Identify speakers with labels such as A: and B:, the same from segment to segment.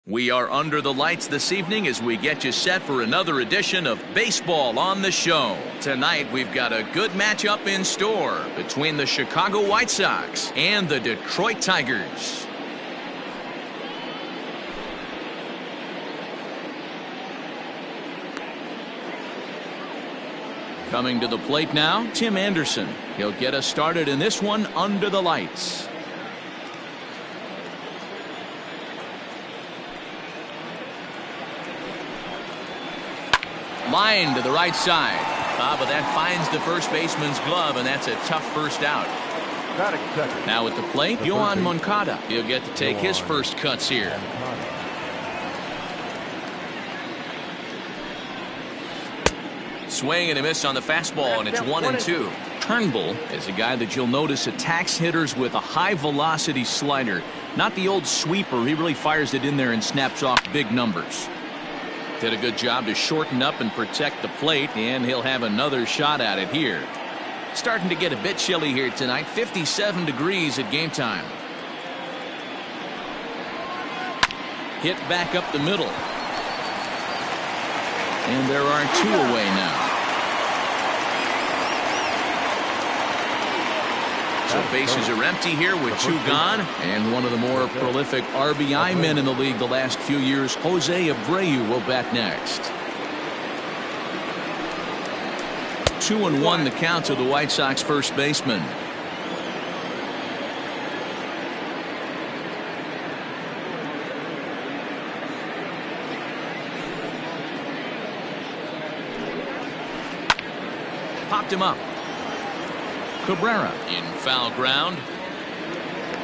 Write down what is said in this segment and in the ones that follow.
A: We are under the lights this evening as we get you set for another edition of Baseball on the Show. Tonight, we've got a good matchup in store between the Chicago White Sox and the Detroit Tigers. Coming to the plate now, Tim Anderson. He'll get us started in this one under the lights. Line to the right side. But that finds the first baseman's glove, and that's a tough first out. Now at the plate, Yohan Moncada. He'll get to take his first cuts here. Swing and a miss on the fastball, and it's 1-2. Turnbull is a guy that you'll notice attacks hitters with a high-velocity slider. Not the old sweeper. He really fires it in there and snaps off big numbers. Did a good job to shorten up and protect the plate, and he'll have another shot at it here. Starting to get a bit chilly here tonight. 57 degrees at game time. Hit back up the middle. And there are two away now. So bases are empty here with two gone. And one of the more prolific RBI men in the league the last few years, Jose Abreu, will bat next. 2-1 the count to the White Sox first baseman. Popped him up. Cabrera in foul ground,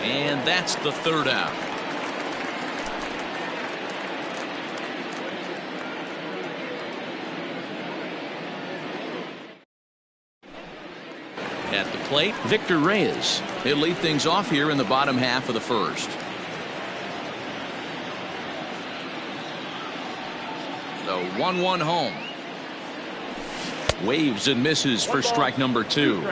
A: and that's the third out. At the plate, Victor Reyes. He'll lead things off here in the bottom half of the first. The 1-1 home. Waves and misses for strike number 2.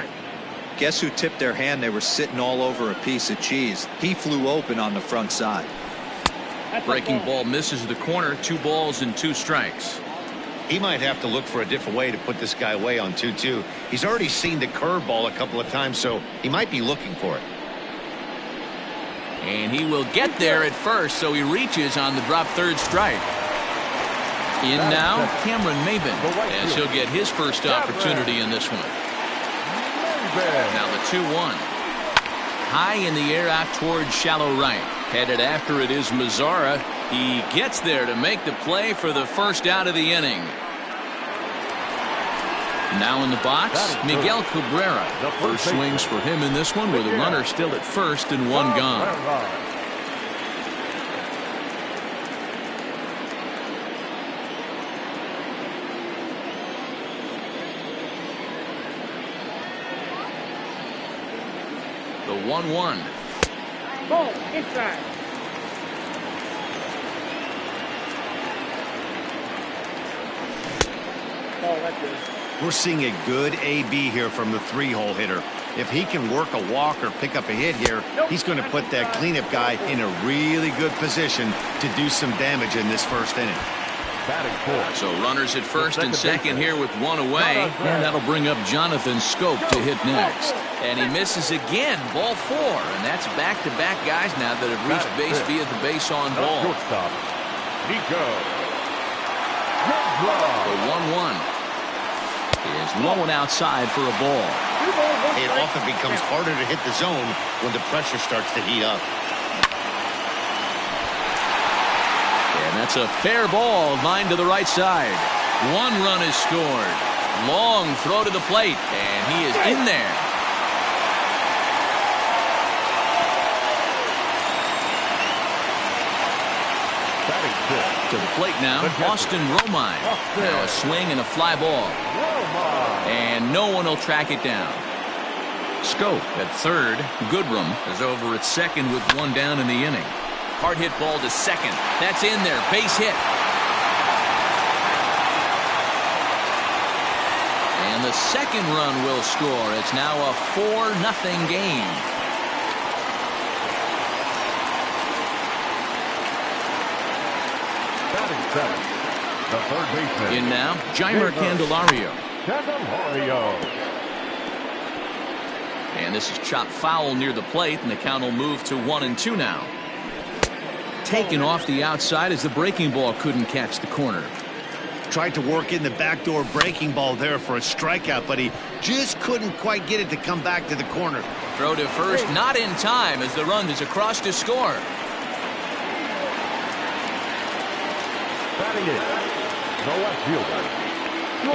B: Guess who tipped their hand? They were sitting all over a piece of cheese. He flew open on the front side.
A: Breaking ball misses the corner. 2 balls and 2 strikes.
C: He might have to look for a different way to put this guy away on 2-2. He's already seen the curveball a couple of times, so he might be looking for it.
A: And he will get there at first, so he reaches on the drop third strike. In now, Cameron Maybin, as he'll get his first opportunity in this one. Now the 2-1. High in the air out towards shallow right. Headed after it is Mazzara. He gets there to make the play for the first out of the inning. Now in the box, Miguel Cabrera. First swings for him in this one with a runner still at first and 1 gone. The 1-1.
D: Ball inside.
C: We're seeing a good AB here from the 3-hole hitter. If he can work a walk or pick up a hit here, he's going to put that cleanup guy in a really good position to do some damage in this first inning.
A: So runners at first and second here with 1 away, and that'll bring up Jonathan Scope to hit next. And he misses again, ball 4, and that's back-to-back guys now that have reached base via the base on ball. The 1-1 is low and outside for a ball.
C: It often becomes harder to hit the zone when the pressure starts to heat up.
A: And that's a fair ball, line to the right side. 1 run is scored. Long throw to the plate, and he is in there. To the plate now, Austin Romine. Now a swing and a fly ball. And no one will track it down. Scope at third. Goodrum is over at second with 1 down in the inning. Hard hit ball to second. That's in there. Base hit. And the second run will score. It's now a 4-0 game.
E: 7, the third baseman.
A: In now, Jeimer Candelario. And this is chopped foul near the plate, and the count will move to 1-2 now. Taken off the outside as the breaking ball couldn't catch the corner.
C: Tried to work in the backdoor breaking ball there for a strikeout, but he just couldn't quite get it to come back to the corner.
A: Throw to first, not in time as the run is across to score.
E: Batting in, the left fielder.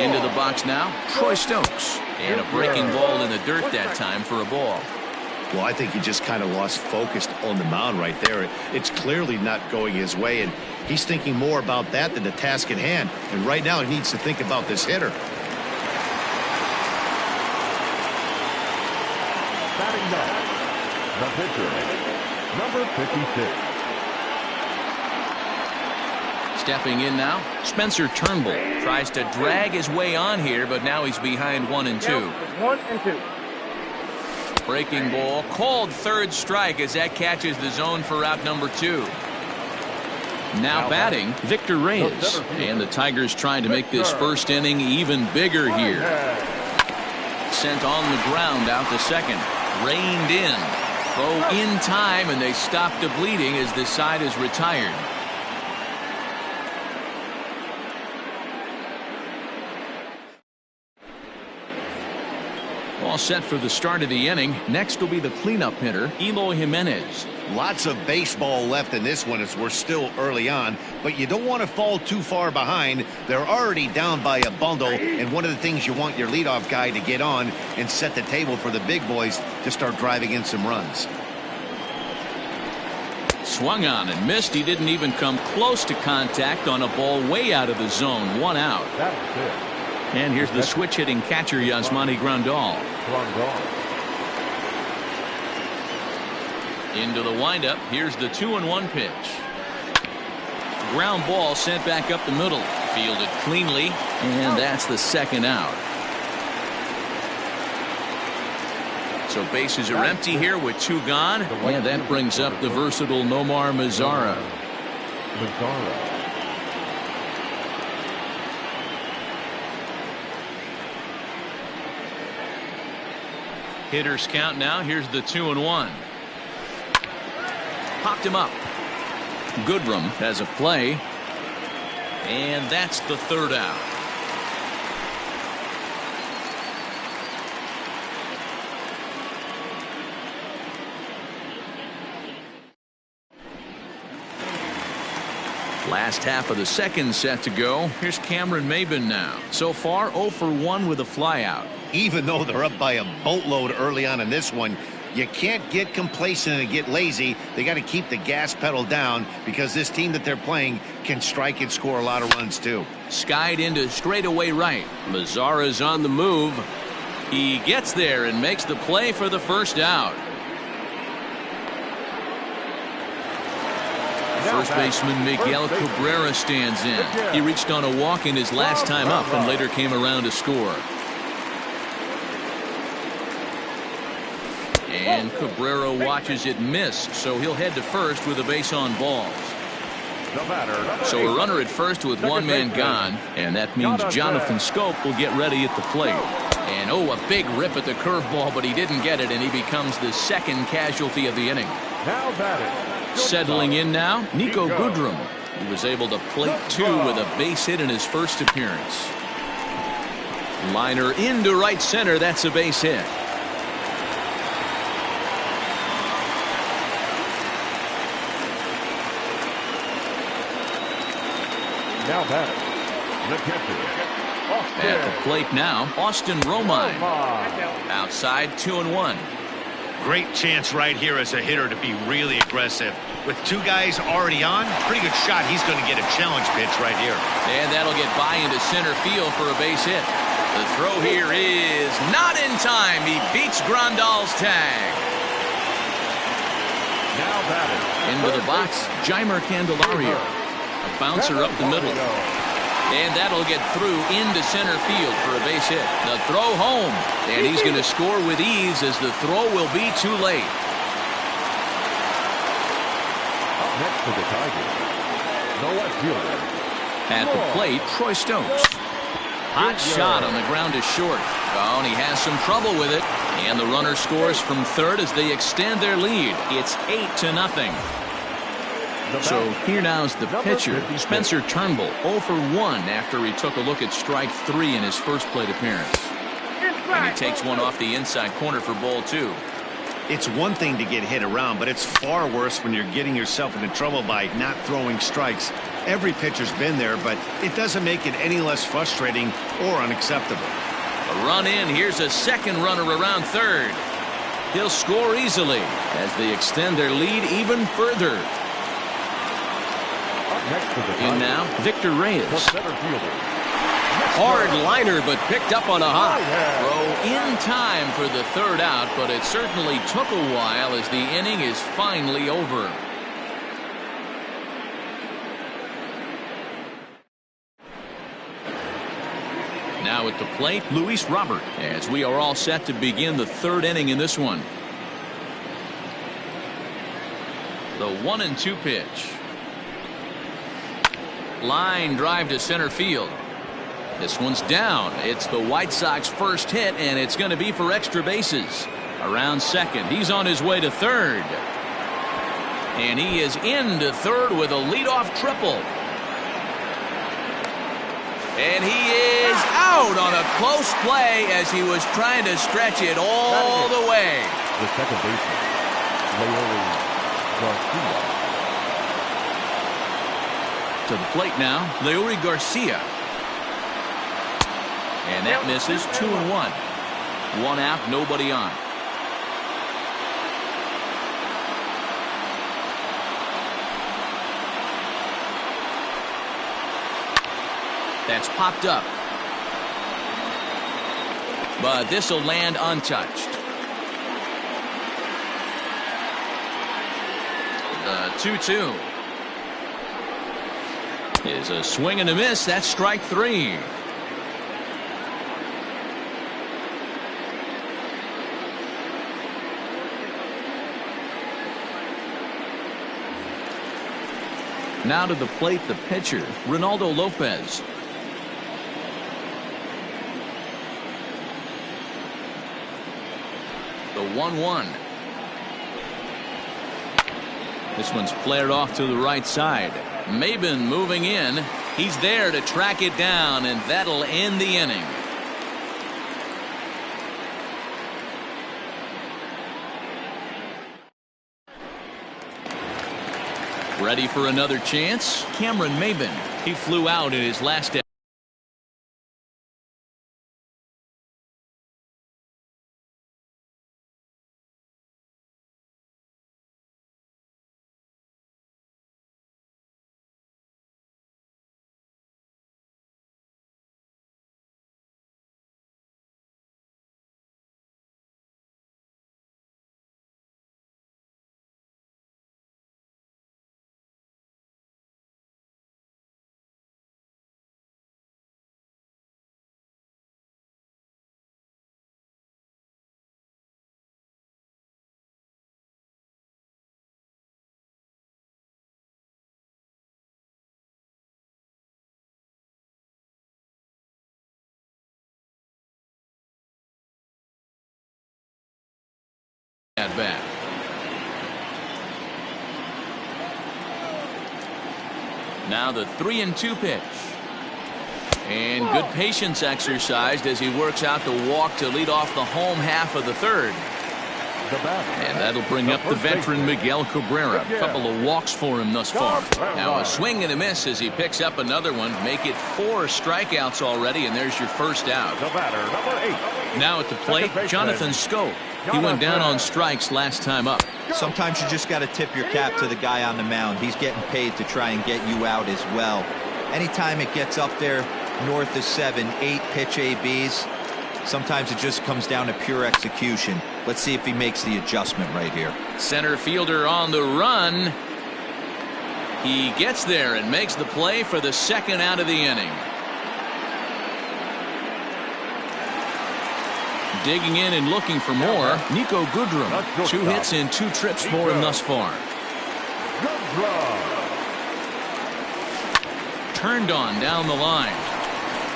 A: Into the box now, Troy Stokes. And a breaking ball in the dirt that time for a ball.
C: Well, I think he just kind of lost focus on the mound right there. It's clearly not going his way, and he's thinking more about that than the task at hand. And right now he needs to think about this hitter.
E: Batting ninth, the pitcher, number 56.
A: Stepping in now, Spencer Turnbull tries to drag his way on here, but now he's behind 1-2.
D: 1-2.
A: Breaking ball, called third strike as that catches the zone for out number 2. Now batting, Victor Reyes. And the Tigers trying to make this first inning even bigger here. Sent on the ground out to second. Reined in. Throw in time, and they stop the bleeding as this side is retired. All set for the start of the inning. Next will be the cleanup hitter, Eloy Jimenez.
C: Lots of baseball left in this one as we're still early on, but you don't want to fall too far behind. They're already down by a bundle, and one of the things you want your leadoff guy to get on and set the table for the big boys to start driving in some runs.
A: Swung on and missed. He didn't even come close to contact on a ball way out of the zone. 1 out.
E: That's it.
A: And here's the switch-hitting catcher, Yasmani Grandal. Into the windup. Here's the 2-1 pitch. Ground ball sent back up the middle. Fielded cleanly, and that's the 2nd out. So bases are empty here with 2 gone. And that brings up the versatile Nomar Mazara. Hitters count now. Here's the 2-1. Popped him up. Goodrum has a play. And that's the 3rd out. Last half of the 2nd set to go. Here's Cameron Maybin now. So far 0 for 1 with a flyout.
C: Even though they're up by a boatload early on in this one, you can't get complacent and get lazy. They got to keep the gas pedal down because this team that they're playing can strike and score a lot of runs too.
A: Skied into straightaway right. Mazara's on the move. He gets there and makes the play for the 1st out. First baseman Miguel Cabrera stands in. He reached on a walk in his last time up and later came around to score. And Cabrera watches it miss, so he'll head to first with a base on balls. So a runner at first with 1 man gone, and that means Jonathan Scope will get ready at the plate. And oh, a big rip at the curveball, but he didn't get it, and he becomes the 2nd casualty of the inning. Settling in now, Nico Goodrum. He was able to plate 2 with a base hit in his first appearance. Liner into right center. That's a base hit.
E: Now batting, the catcher.
A: At the plate now, Austin Romine. Outside, 2-1.
C: Great chance right here as a hitter to be really aggressive. With 2 guys already on, pretty good shot. He's going to get a challenge pitch right here.
A: And that'll get by into center field for a base hit. The throw here is not in time. He beats Grandal's tag.
E: Now batting.
A: Into the box, Jeimer Candelario. A bouncer up the middle. And that'll get through into center field for a base hit. The throw home. And he's going to score with ease as the throw will be too late.
E: Up next for the Tigers, the left fielder,
A: At the plate, Troy Stokes. Hot shot on the ground is short. Oh, and he has some trouble with it. And the runner scores from third as they extend their lead. It's 8-0. So here now's the pitcher, Spencer Turnbull, 0 for 1 after he took a look at strike 3 in his first plate appearance. And he takes one off the inside corner for ball 2.
C: It's one thing to get hit around, but it's far worse when you're getting yourself into trouble by not throwing strikes. Every pitcher's been there, but it doesn't make it any less frustrating or unacceptable.
A: A run in. Here's a second runner around third. He'll score easily as they extend their lead even further. In now, Victor Reyes. Hard liner, but picked up on a hop. Throw in time for the third out, but it certainly took a while as the inning is finally over. Now at the plate, Luis Robert, as we are all set to begin the third inning in this one. The 1-2 pitch. Line drive to center field. This one's down. It's the White Sox first hit, and it's going to be for extra bases. Around second, he's on his way to third. And he is into third with a leadoff triple. And he is out on a close play as he was trying to stretch it all the way.
E: The second baseman, Garcia.
A: To the plate now, Leury Garcia. And that misses. 2-1. One out, nobody on. That's popped up. But this will land untouched. The 2-2 is a swing and a miss. That's strike 3. Now to the plate, the pitcher, Ronaldo Lopez. The 1-1. This one's flared off to the right side. Maben moving in. He's there to track it down, and that'll end the inning. Ready for another chance? Cameron Maben. He flew out in his last at bat. Now the 3-2 pitch. And good patience exercised as he works out the walk to lead off the home half of the third. And that'll bring up the veteran Miguel Cabrera. A couple of walks for him thus far. Now a swing and a miss as he picks up another one. Make it 4 strikeouts already, and there's your first out.
E: The batter, number 8.
A: Now at the plate, Jonathan Schoop. He went down on strikes last time up.
B: Sometimes you just got to tip your cap to the guy on the mound. He's getting paid to try and get you out as well. Anytime it gets up there north of 7, 8 pitch ABs, sometimes it just comes down to pure execution. Let's see if he makes the adjustment right here.
A: Center fielder on the run. He gets there and makes the play for the second out of the inning. Digging in and looking for more, Nico Goodrum. 2 hits and 2 trips for him thus far. turned on down the line.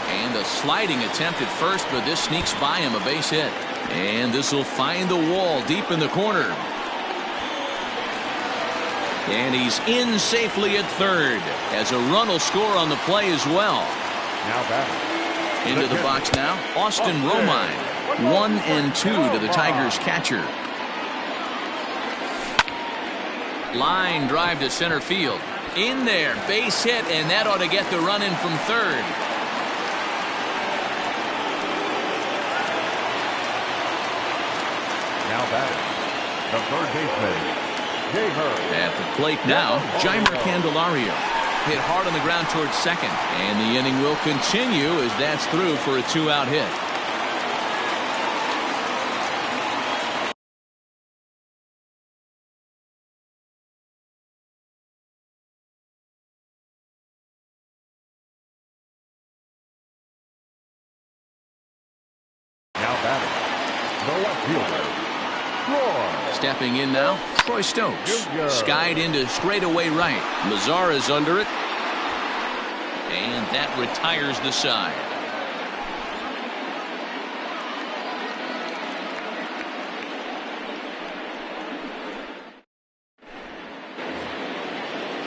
A: And a sliding attempt at first, but this sneaks by him, a base hit. And this will find the wall deep in the corner. And he's in safely at third, as a run will score on the play as well.
E: Now batting.
A: Into the box now, Austin Romine. 1-2 to the Tigers catcher. Line drive to center field. In there, base hit, and that ought to get the run in from third.
E: Now batting. The third baseman, Jamer.
A: At the plate now, Jeimer Candelario. Hit hard on the ground towards second. And the inning will continue as that's through for a 2-out hit.
E: Now batting. The left fielder, Troy.
A: Stepping in now, Troy Stokes. Skied into straightaway right. Mazara's under it. And that retires the side.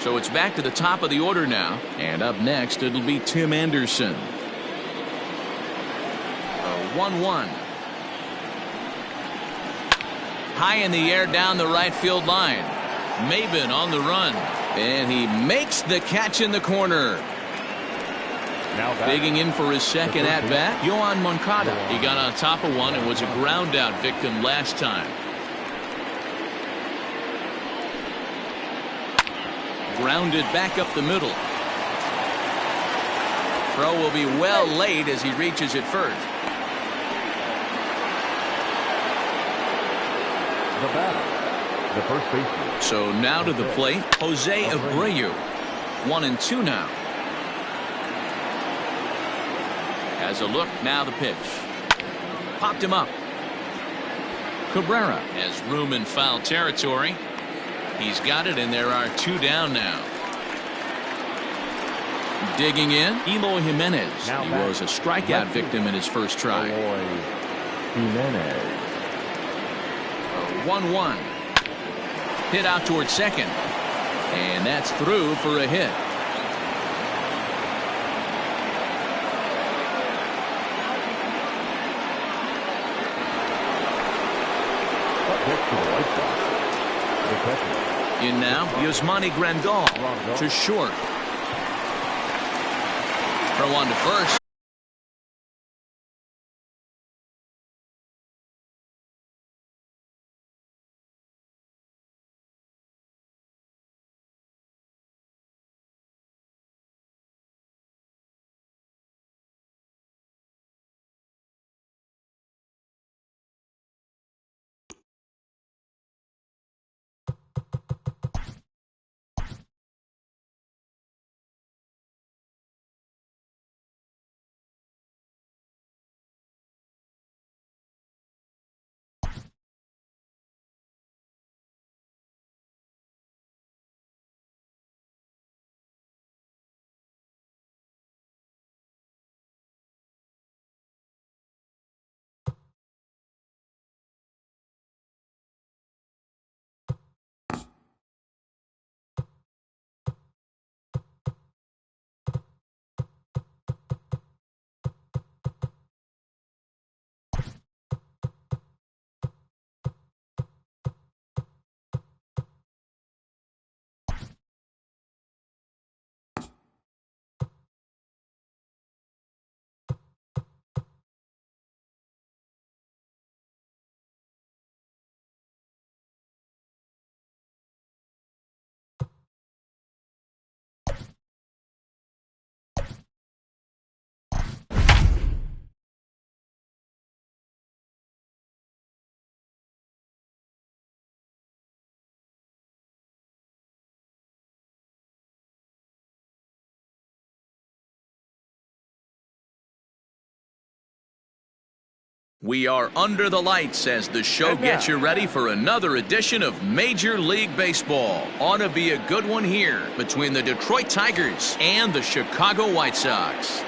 A: So it's back to the top of the order now. And up next, it'll be Tim Anderson. 1-1. High in the air down the right field line. Maben on the run. And he makes the catch in the corner.
E: Now
A: Digging in for his second at-bat, Yohan Moncada. He got on top of one and was a ground-out victim last time. Grounded back up the middle. Throw will be well late as he reaches it first.
E: The batter, the first baseman.
A: So now to the plate, Jose Abreu. 1-2 now. As a look, now the pitch. Popped him up. Cabrera has room in foul territory. He's got it, and there are 2 down now. Digging in, Eloy Jimenez. He was a strikeout victim in his first try.
E: Eloy Jimenez.
A: 1-1. Hit out towards second. And that's through for a hit. In now, Yasmani Grandal to short. Throw on to first. We are under the lights as the show gets you ready for another edition of Major League Baseball. Ought to be a good one here between the Detroit Tigers and the Chicago White Sox.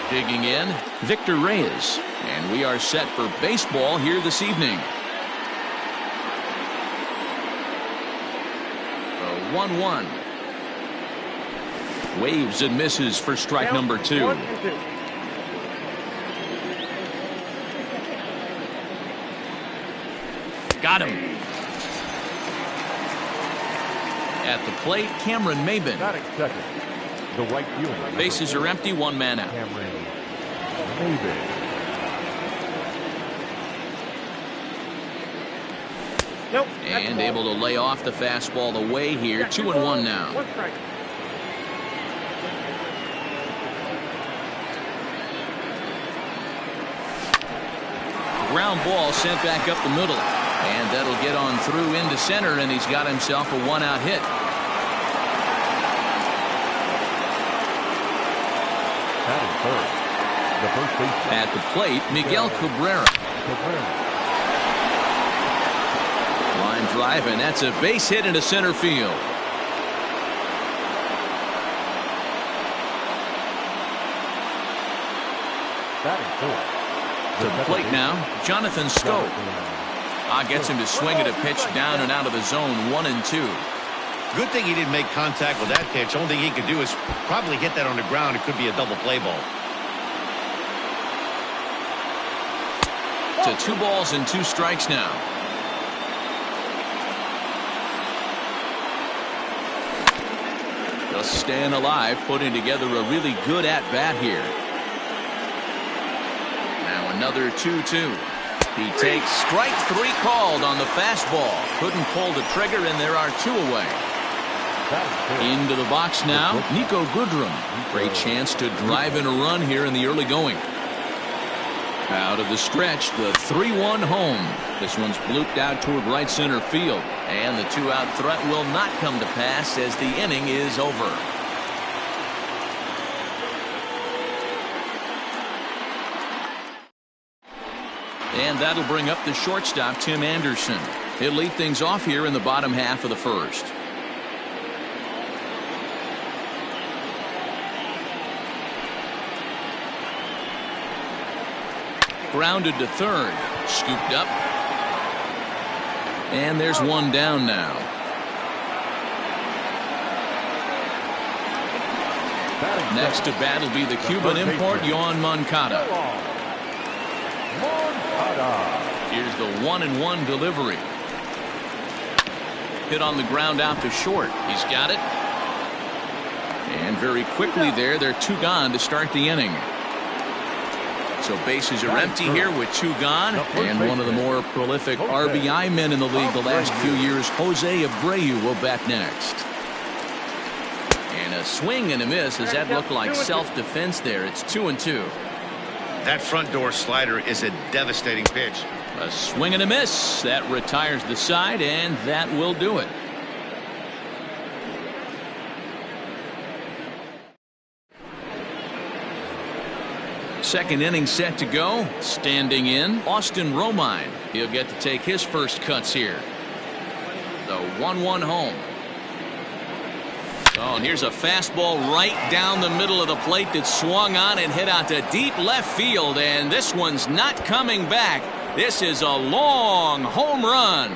A: Digging in, Victor Reyes. And we are set for baseball here this evening. 1-1. Waves and misses for strike number 2. Got him. At the plate, Cameron Maben.
E: Batting second, the right fielder.
A: Bases are empty, one man out.
E: Cameron Maben.
D: Nope.
A: And able to lay off the fastball away here. 2-1 now.
D: One strike.
A: Ground ball sent back up the middle. And that'll get on through into center, and he's got himself a one-out hit.
E: Batting third, the first baseman.
A: At the plate, Miguel Cabrera. Line drive, and that's a base hit into center field.
E: Batting fourth.
A: To the plate now, Jonathan Scope. Gets him to swing at a pitch down and out of the zone, 1-2.
C: Good thing he didn't make contact with that pitch. Only thing he could do is probably hit that on the ground. It could be a double play ball.
A: To 2 balls and 2 strikes now. Just staying alive, putting together a really good at-bat here. Now another 2-2. He takes strike 3 called on the fastball. Couldn't pull the trigger, and there are 2 away. Into the box now, Nico Goodrum. Great chance to drive in a run here in the early going. Out of the stretch, the 3-1 home. This one's blooped out toward right center field. And the 2-out threat will not come to pass as the inning is over. And that'll bring up the shortstop, Tim Anderson. He'll lead things off here in the bottom half of the first. Grounded to third. Scooped up. And there's one down now. Next to bat will be the Cuban import, Yoan Moncada. Here's the 1-1 delivery. Hit on the ground out to short. He's got it. And very quickly they're 2 gone to start the inning. So bases are empty here with 2 gone. And one of the more prolific RBI men in the league the last few years, Jose Abreu, will bat next. And a swing and a miss. Does that look like self-defense there? It's 2-2.
C: That front door slider is a devastating pitch.
A: A swing and a miss. That retires the side, and that will do it. Second inning set to go. Standing in, Austin Romine. He'll get to take his first cuts here. The 1-1 home. Oh, and here's a fastball right down the middle of the plate that swung on and hit out to deep left field, and this one's not coming back. This is a long home run.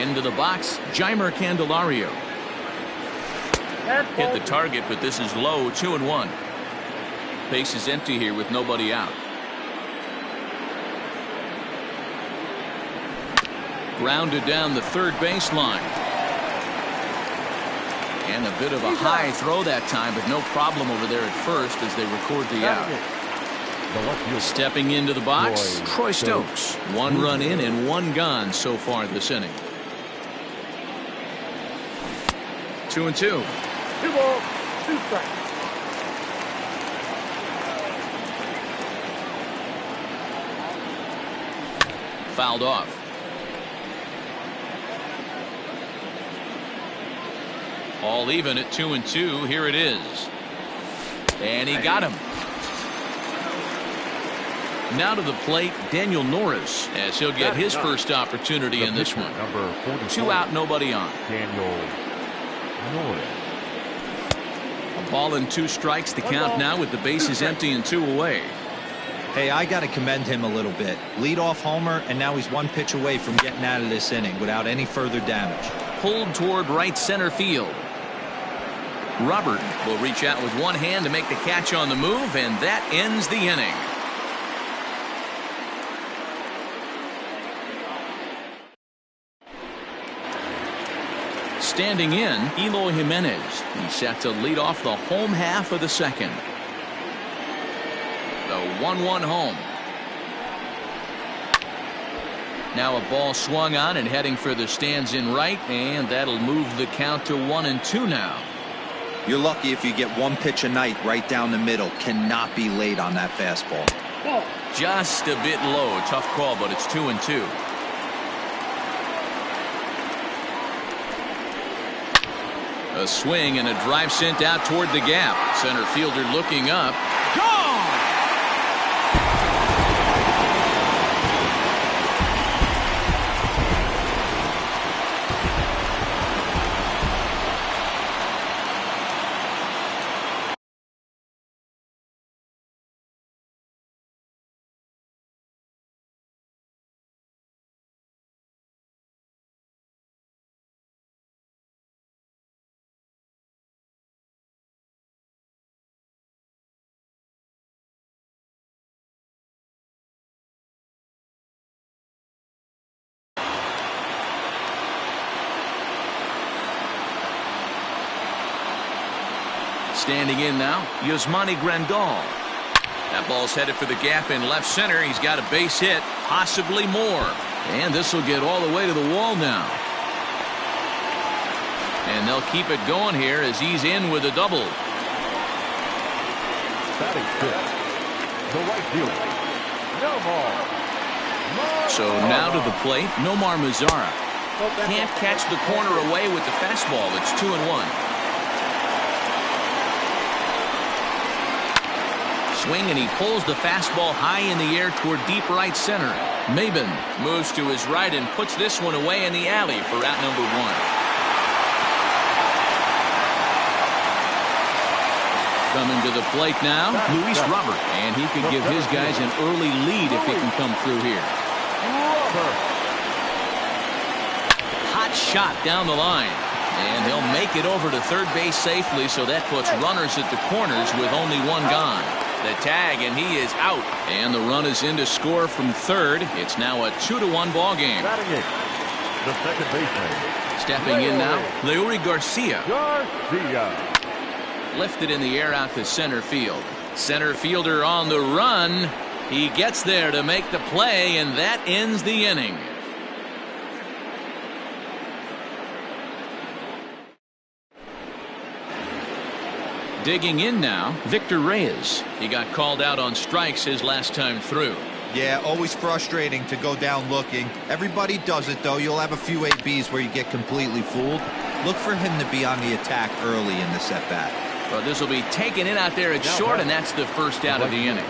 A: Into the box, Jeimer Candelario. Hit the target, but this is low, 2-1. Base is empty here with nobody out. Grounded down the third baseline. And a bit of a high throw that time, but no problem over there at first as they record the out. Stepping into the box, Troy Stokes. 1 run in and 1 gone so far this inning. 2-2.
D: 2 balls, 2 strikes.
A: fouled off. All even at 2-2. Here it is. And he got him. Now to the plate, Daniel Norris, as he'll get his first opportunity in this one.
E: Number 44.
A: 2 out, nobody on.
E: Daniel Norris.
A: A ball and 2 strikes the count now with the bases empty and 2 away.
B: Hey, I got to commend him a little bit. Leadoff homer, and now he's 1 pitch away from getting out of this inning without any further damage.
A: Pulled toward right center field. Robert will reach out with one hand to make the catch on the move, and that ends the inning. Standing in, Eloy Jimenez. He's set to lead off the home half of the second. The 1-1 home. Now a ball swung on and heading for the stands in right, and that'll move the count to 1-2 now.
B: You're lucky if you get 1 pitch a night right down the middle. Cannot be late on that fastball.
A: Just a bit low. Tough call, but it's 2-2. A swing and a drive sent out toward the gap. Center fielder looking up. Gone! Standing in now, Yasmani Grandal. That ball's headed for the gap in left center. He's got a base hit, possibly more. And this will get all the way to the wall now. And they'll keep it going here as he's in with a double.
E: Batting fifth, the right fielder, Nomar.
A: So now to the plate, Nomar Mazara. Can't catch the corner away with the fastball. It's 2-1. Swing, and he pulls the fastball high in the air toward deep right center. Maben moves to his right and puts this one away in the alley for out number 1. Coming to the plate now, Luis Robert, and he could give his guys an early lead if he can come through here. Hot shot down the line, and he'll make it over to third base safely, so that puts runners at the corners with only 1 gone. The tag, and he is out, and the run is in to score from third. It's now a 2-1 ball game.
E: Batting eighth, the second baseman.
A: Stepping in now, Leury Garcia.
E: Garcia.
A: Lifted in the air out to center field. Center fielder on the run. He gets there to make the play, and that ends the inning. Digging in now, Victor Reyes. He got called out on strikes his last time through.
B: Yeah, always frustrating to go down looking. Everybody does it, though. You'll have a few ABs where you get completely fooled. Look for him to be on the attack early in the at-bat.
A: Well, this will be taken in out there at short, and that's the first out of the inning.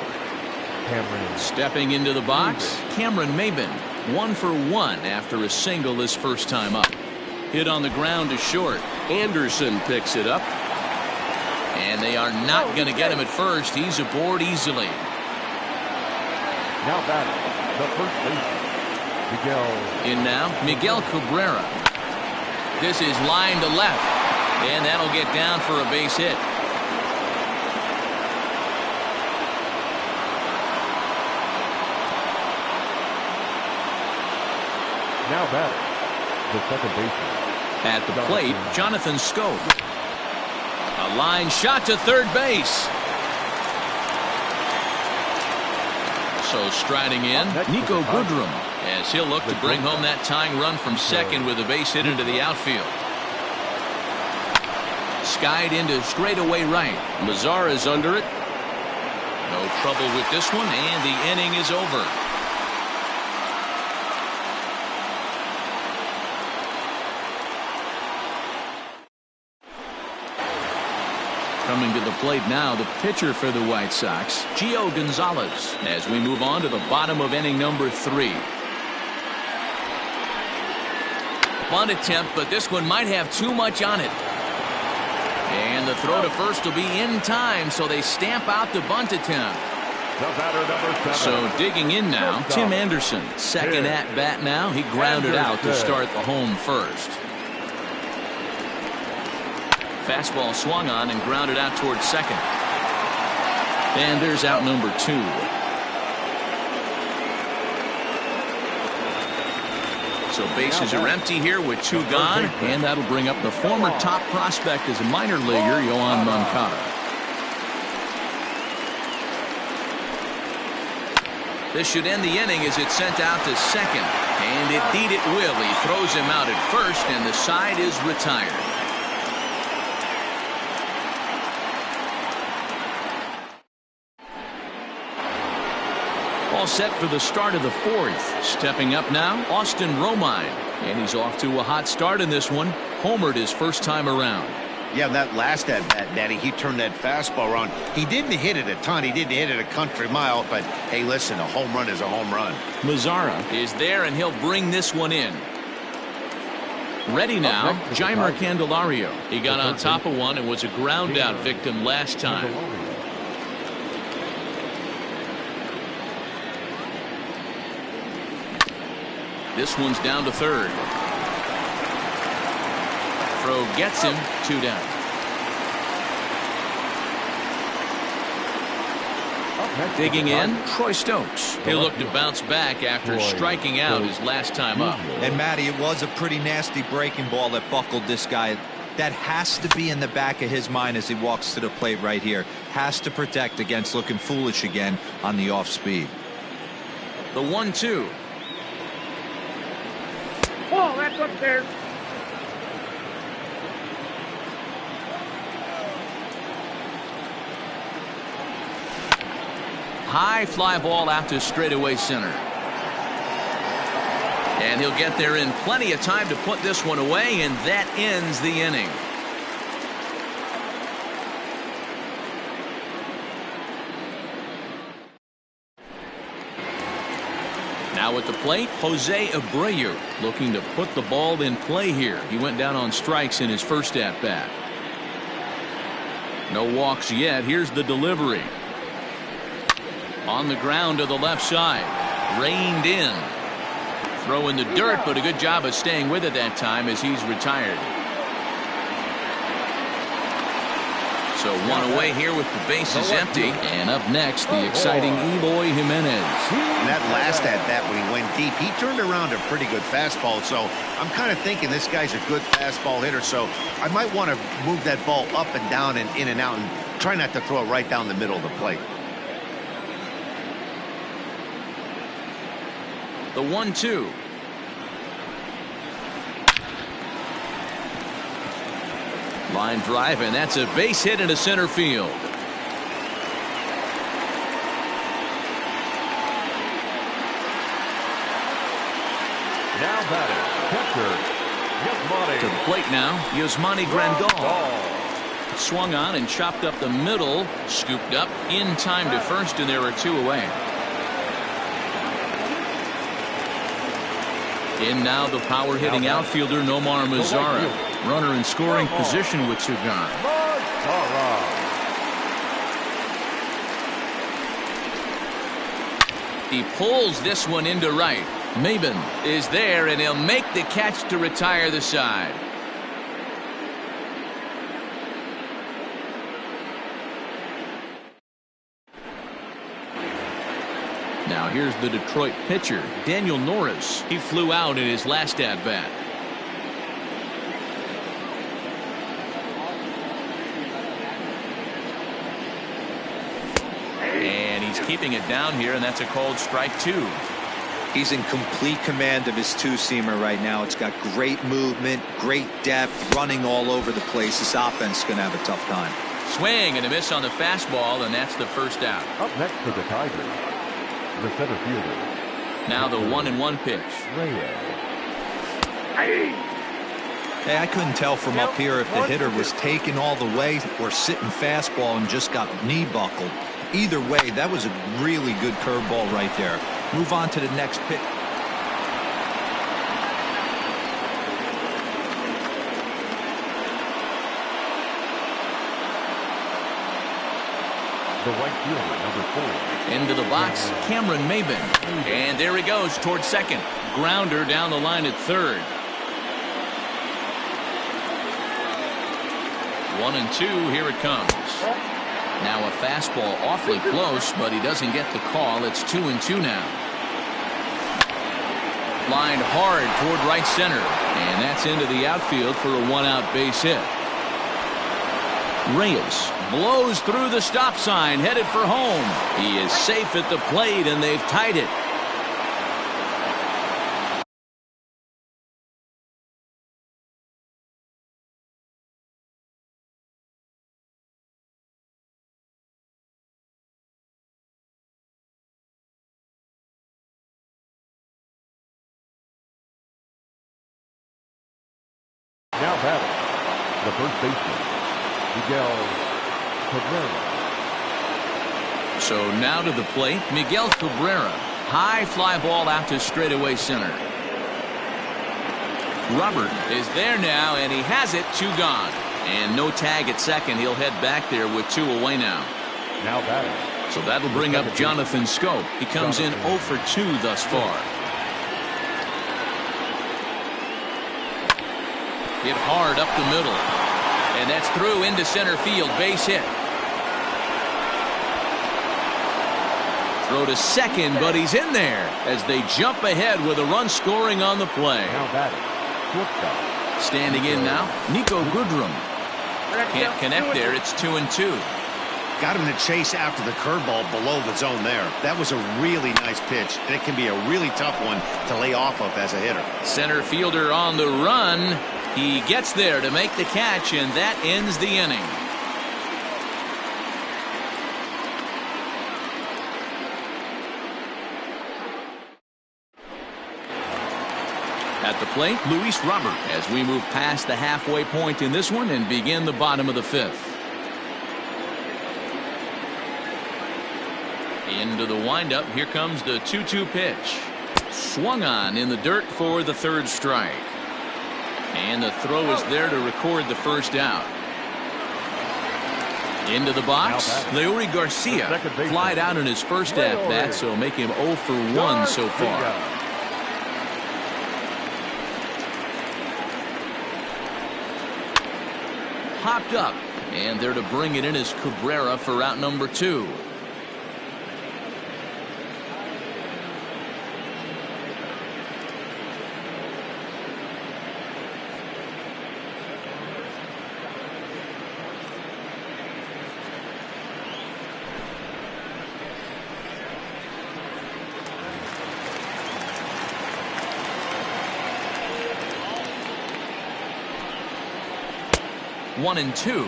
E: Cameron.
A: Stepping into the box, Cameron Maben. 1 for 1 after a single his first time up. Hit on the ground to short. Anderson picks it up. And they are not going to get him at first. He's aboard easily.
E: Now batting, the first baseman, Miguel.
A: In now, Miguel Cabrera. This is line to left. And that'll get down for a base hit.
E: Now batting, the second baseman.
A: At the plate, Jonathan Schoop. A line shot to third base. So striding in, Nico Goodrum, as he'll look to bring home that tying run from second with a base hit into the outfield. Skied into straightaway right. Mazar is under it. No trouble with this one, and the inning is over. Coming to the plate now, the pitcher for the White Sox, Gio Gonzalez, as we move on to the bottom of inning number 3. Bunt attempt, but this one might have too much on it. And the throw to first will be in time, so they stamp out the bunt attempt.
E: The batter, number 7.
A: So digging in now, Tim Anderson. Second at bat now. He grounded out to start the home first. Fastball swung on and grounded out towards second. And there's out number 2. So bases are empty here with 2 gone, and that'll bring up the former top prospect as a minor leaguer, Yohan Moncada. This should end the inning as it's sent out to second, and indeed it will. He throws him out at first, and the side is retired. All set for the start of the 4th. Stepping up now, Austin Romine. And he's off to a hot start in this one. Homered his first time around.
C: Yeah, that last at-bat, Danny, he turned that fastball around. He didn't hit it a ton. He didn't hit it a country mile. But, hey, listen, a home run is a home run.
A: Mazzara is there, and he'll bring this one in. Ready now, Jeimer Candelario. He got on top of one and was a ground-out victim last time. This one's down to third. Throw gets him, 2 down. Digging in, Troy Stokes. He'll look to bounce back after striking out his last time up.
B: And Matty, it was a pretty nasty breaking ball that buckled this guy. That has to be in the back of his mind as he walks to the plate right here. Has to protect against looking foolish again on the off speed.
A: The 1-2.
D: Oh, that's upstairs.
A: High fly ball out to straightaway center. And he'll get there in plenty of time to put this one away, and that ends the inning. Now at the plate, Jose Abreu looking to put the ball in play here. He went down on strikes in his first at-bat. No walks yet. Here's the delivery. On the ground to the left side. Reined in. Throw in the dirt, but a good job of staying with it that time as he's retired. So one away here with the bases empty. And up next, the exciting Eloy Jimenez.
C: And that last at-bat when he went deep, he turned around a pretty good fastball. So I'm kind of thinking this guy's a good fastball hitter. So I might want to move that ball up and down and in and out and try not to throw it right down the middle of the plate.
A: The 1-2. Line drive, and that's a base hit into center field.
E: Now batting, catcher, Yasmani.
A: To the plate now, Yasmani Grandal. Swung on and chopped up the middle, scooped up in time to first, and there are 2 away. In now the power-hitting outfielder Nomar Mazzara. Runner in scoring position with 2 gone. He pulls this one into right. Maben is there, and he'll make the catch to retire the side. Now here's the Detroit pitcher, Daniel Norris. He flew out in his last at-bat. And he's keeping it down here, and that's a called strike 2.
B: He's in complete command of his 2-seamer right now. It's got great movement, great depth, running all over the place. This offense is going to have a tough time.
A: Swing and a miss on the fastball, and that's the first out.
E: Up next for the Tigers, the center fielder.
A: Now the 1-1 pitch.
E: Reyes.
B: Hey, I couldn't tell from up here if the hitter was taking all the way or sitting fastball and just got knee buckled. Either way, that was a really good curveball right there. Move on to the next pitch.
E: The right fielder, number 4.
A: Into the box, Cameron Maben. And there he goes towards second. Grounder down the line at third. 1-2, here it comes. Now a fastball awfully close, but he doesn't get the call. It's 2-2 now. Lined hard toward right center, and that's into the outfield for a one-out base hit. Reyes blows through the stop sign, headed for home. He is safe at the plate, and they've tied it.
E: Now batting, the first baseman, Miguel Cabrera.
A: So now to the plate, Miguel Cabrera. High fly ball out to straightaway center. Robert is there now, and he has it. 2 gone. And no tag at second. He'll head back there with 2 away now.
E: Now batting.
A: So that'll bring up Jonathan Scope. He comes in 0 for 2 thus far. Hit hard up the middle. And that's through into center field. Base hit. Throw to second, but he's in there as they jump ahead with a run scoring on the play.
E: Now batting, shortstop.
A: Standing in now, Nico Goodrum. Can't connect there. It's 2-2.
C: Got him to chase after the curveball below the zone there. That was a really nice pitch, and it can be a really tough one to lay off of as a hitter.
A: Center fielder on the run. He gets there to make the catch, and that ends the inning. At the plate, Luis Robert, as we move past the halfway point in this one and begin the bottom of the 5th. Into the windup. Here comes the 2-2 pitch. Swung on in the dirt for the 3rd strike. And the throw is there to record the first out. Into the box, Leury Garcia flied out in his first at-bat, so make him 0 for 1 so far. Popped up, and there to bring it in is Cabrera for out number 2. One and two.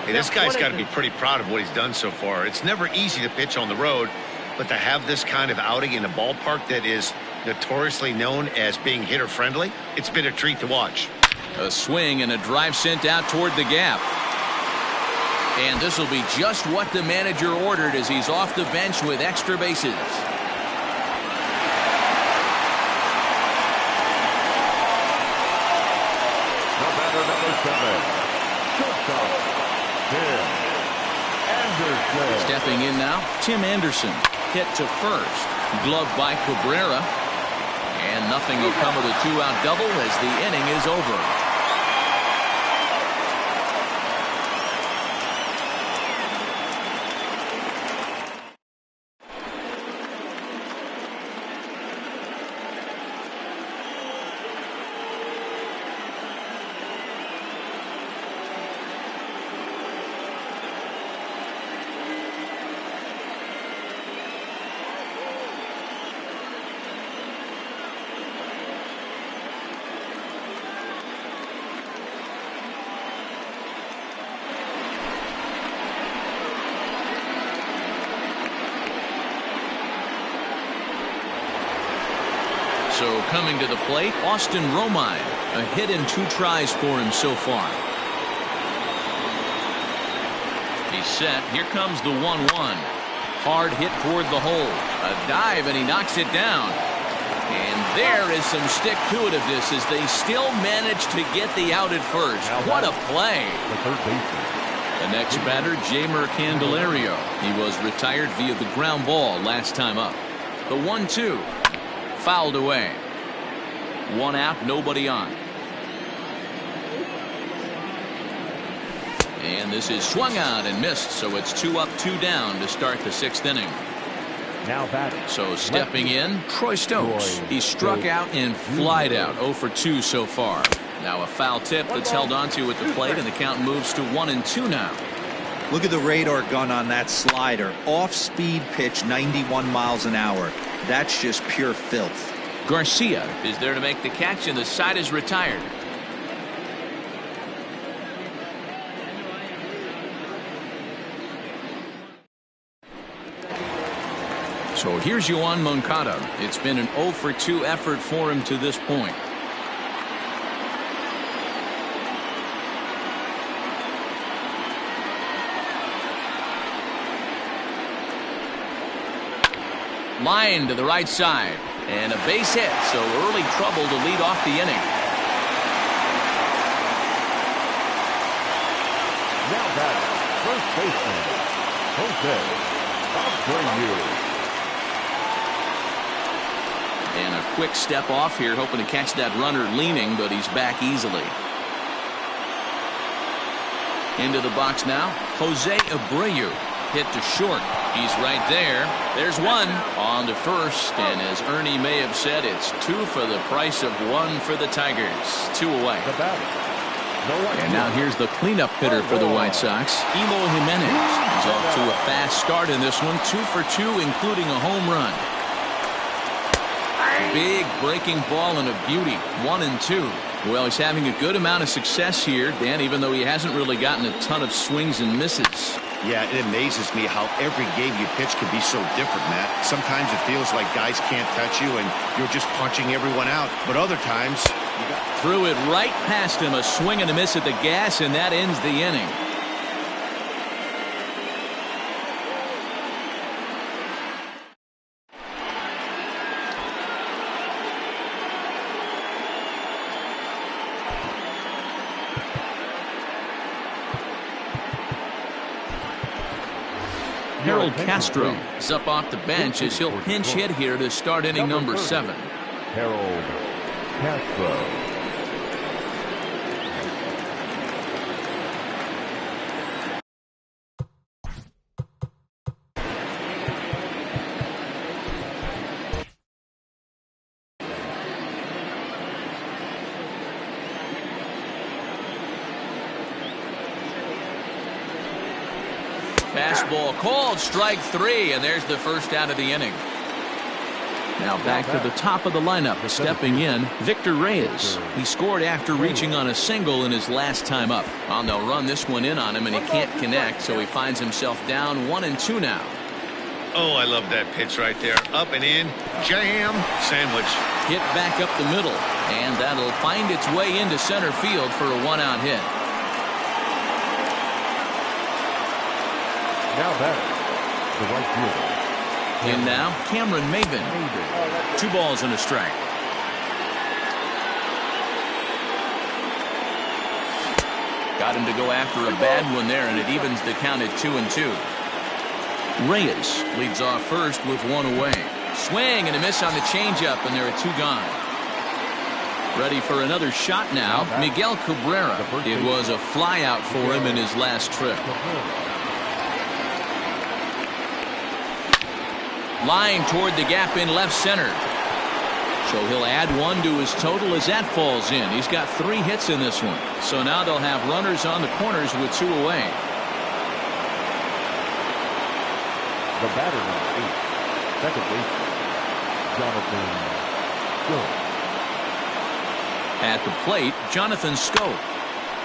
C: Hey, this guy's got to be pretty proud of what he's done so far. It's never easy to pitch on the road, but to have this kind of outing in a ballpark that is notoriously known as being hitter-friendly, it's been a treat to watch.
A: A swing and a drive sent out toward the gap. And this will be just what the manager ordered as he's off the bench with extra bases.
E: The batter, number 7. Shortstop, Tim Anderson.
A: Stepping in now, Tim Anderson. Hit to first. Gloved by Cabrera. And nothing will come of the 2-out double as the inning is over. So coming to the plate, Austin Romine. A hit and 2 tries for him so far. He's set. Here comes the 1-1. Hard hit toward the hole. A dive, and he knocks it down. And there is some stick-to-itiveness as they still manage to get the out at first. What a play.
E: The third baseman.
A: The next batter, Jamer Candelario. He was retired via the ground ball last time up. The 1-2. Fouled away. 1 out, nobody on. And this is swung out and missed, so it's 2 up, 2 down to start the 6th inning.
E: Now batting.
A: So stepping in, Troy Stokes. He struck out and flied out. 0 for 2 so far. Now a foul tip that's held onto at the plate, and the count moves to 1-2 now.
B: Look at the radar gun on that slider. Off-speed pitch, 91 miles an hour. That's just pure filth.
A: Garcia is there to make the catch, and the side is retired. So here's Yoan Moncada. It's been an 0 for 2 effort for him to this point. Line to the right side. And a base hit, so early trouble to lead off the inning.
E: Now batting. First baseman. Jose Abreu.
A: And a quick step off here, hoping to catch that runner leaning, but he's back easily. Into the box now, Jose Abreu. Hit to short. He's right there. There's 1 on to first, and as Ernie may have said, it's 2 for the price of 1 for the Tigers. 2 away.
E: The batter.
A: And now here's the cleanup hitter for the White Sox, Eloy Jimenez. He's off to a fast start in this one, 2 for 2, including a home run. Big breaking ball and a beauty. 1-2. Well, he's having a good amount of success here, Dan, even though he hasn't really gotten a ton of swings and misses.
C: Yeah, it amazes me how every game you pitch can be so different, Matt. Sometimes it feels like guys can't touch you and you're just punching everyone out. But other times,
A: threw it right past him, a swing and a miss at the gas, and that ends the inning. Harold Castro is up off the bench as he'll pinch hit here to start inning number 7.
E: Harold Castro.
A: Fastball called, strike 3, and there's the first out of the inning. Now back to the top of the lineup, stepping in, Victor Reyes. He scored after reaching on a single in his last time up. Well, they'll run this one in on him, and he can't connect, so he finds himself down 1-2 now.
C: oh, I love that pitch right there. Up and in, jam, sandwich.
A: Hit back up the middle, and that'll find its way into center field for a 1-out hit.
E: Now batting, the right fielder.
A: In now, Cameron Maven. 2 balls and a strike. Got him to go after a bad one there, and it evens the count at 2-2. Reyes leads off first with 1 away. Swing and a miss on the changeup, and there are 2 gone. Ready for another shot now, Miguel Cabrera. It was a flyout for him in his last trip. Line toward the gap in left center. So he'll add 1 to his total as that falls in. He's got 3 hits in this one. So now they'll have runners on the corners with 2 away.
E: The batter number 8, second baseman, Jonathan Schoop.
A: At the plate, Jonathan Schoop.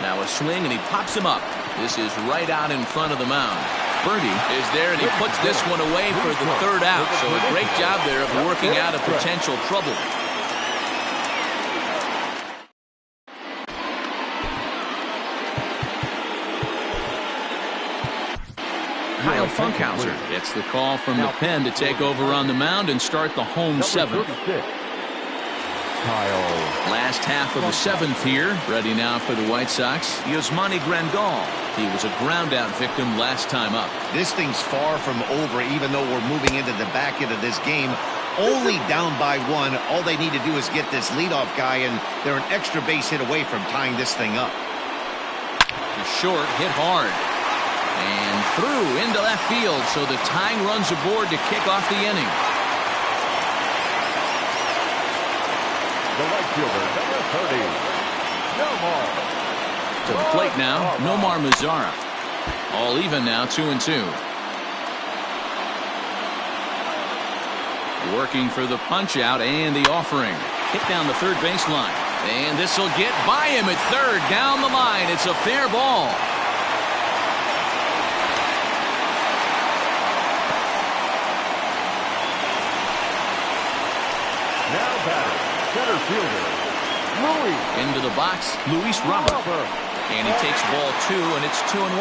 A: Now a swing, and he pops him up. This is right out in front of the mound. Birdie is there, and he puts this one away for the 3rd out. So a great job there of working out a potential trouble. Kyle Funkhauser gets the call from the pen to take over on the mound and start the home seventh. Last half of the seventh here. Ready now for the White Sox. Yasmani Grandal. He was a ground-out victim last time up.
C: This thing's far from over, even though we're moving into the back end of this game. Only down by one. All they need to do is get this leadoff guy, and they're an extra base hit away from tying this thing up.
A: Short, hit hard. And through into left field, so the tying runs aboard to kick off the inning.
E: The right fielder, number 30, Nomar.
A: To the plate now, Nomar Mazara. All even now, 2-2. Working for the punch out and the offering. Hit down the third baseline. And this will get by him at third. Down the line. It's a fair ball.
E: Now batting, center fielder, Louis.
A: Into the box, Luis Robert. And he takes ball 2, and it's 2-1.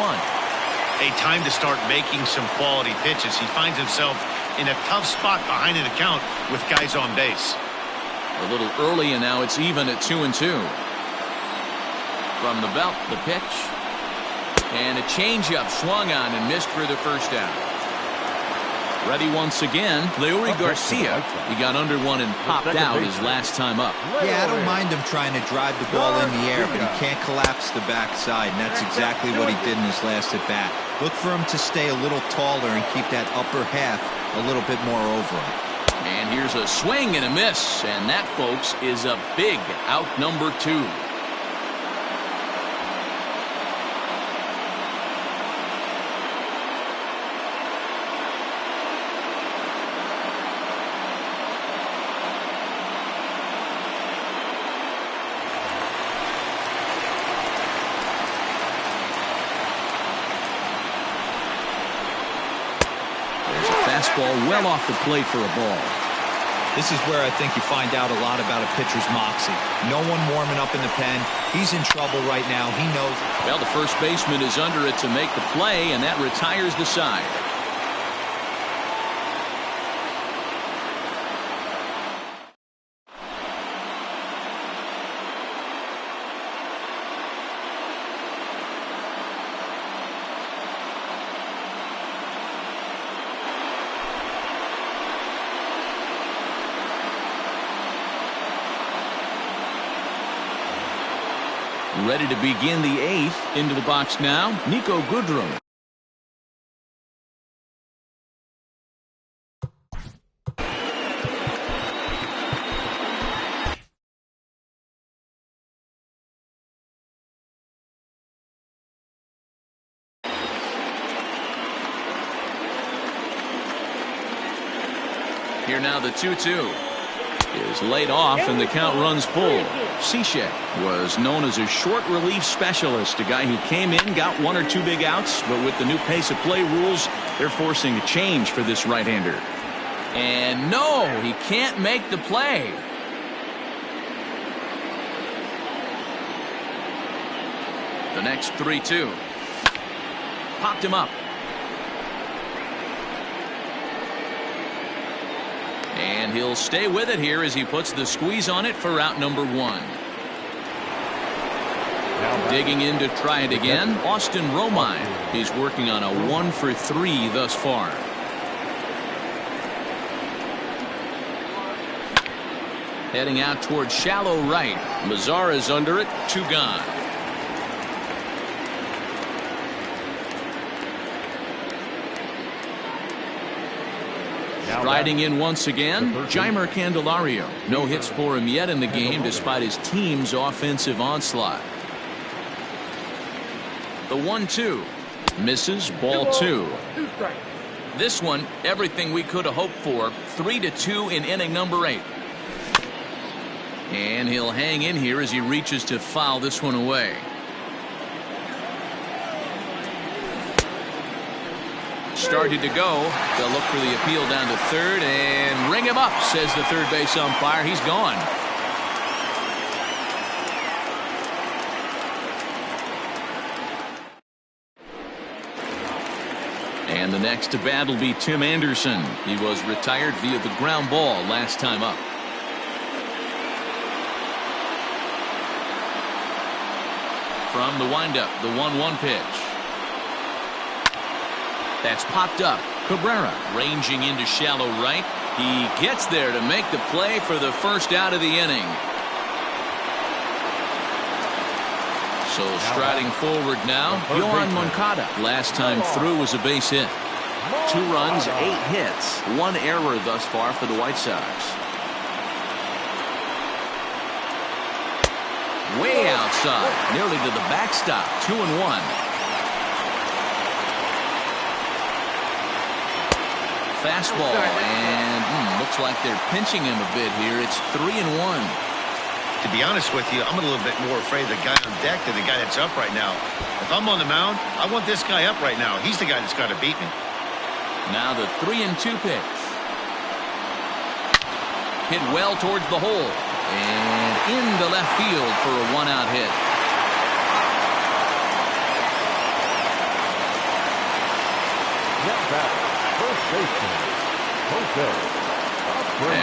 C: A time to start making some quality pitches. He finds himself in a tough spot behind an account with guys on base.
A: A little early, and now it's even at 2-2. From the belt, the pitch. And a changeup swung on and missed for the first out. Ready once again, Leury Garcia. He got under one and popped out his last time up.
B: Yeah, I don't mind him trying to drive the ball in the air, but he can't collapse the backside, and that's exactly what he did in his last at bat. Look for him to stay a little taller and keep that upper half a little bit more over him.
A: And here's a swing and a miss, and that, folks, is a big out number 2. Fastball well off the plate for a ball.
B: This is where I think you find out a lot about a pitcher's moxie. No one warming up in the pen. He's in trouble right now. He knows.
A: Well, the first baseman is under it to make the play, and that retires the side. Ready to begin the 8th. Into the box now, Nico Goodrum. Here now the 2-2 is laid off, and the count runs full. Cishek was known as a short relief specialist, a guy who came in, got 1 or 2 big outs, but with the new pace of play rules, they're forcing a change for this right-hander. And no, he can't make the play. The next 3-2. Popped him up. And he'll stay with it here as he puts the squeeze on it for out number 1. Digging in to try it again, Austin Romine. He's working on a 1 for 3 thus far. Heading out towards shallow right. Mazara's under it, 2 gone. Riding in once again, Jeimer Candelario. No hits for him yet in the game despite his team's offensive onslaught. The 1-2 misses, ball 2. This one, everything we could have hoped for. 3-2 in inning number 8. And he'll hang in here as he reaches to foul this one away. Started to go. They'll look for the appeal down to third and ring him up, says the third base umpire. He's gone. And the next to bat will be Tim Anderson. He was retired via the ground ball last time up. From the windup, the 1-1 pitch. That's popped up. Cabrera ranging into shallow right. He gets there to make the play for the first out of the inning. So striding forward now, Yohan Moncada. Last time through was a base hit. 2 runs, 8 hits, 1 error thus far for the White Sox. Way outside, nearly to the backstop. 2-1. Fastball, and looks like they're pinching him a bit here. It's 3-1.
C: To be honest with you, I'm a little bit more afraid of the guy on deck than the guy that's up right now. If I'm on the mound, I want this guy up right now. He's the guy that's got to beat me.
A: Now the 3-2 pitch. Hit well towards the hole. And into left field for a 1-out hit.
E: Now back, first baseman, Jose.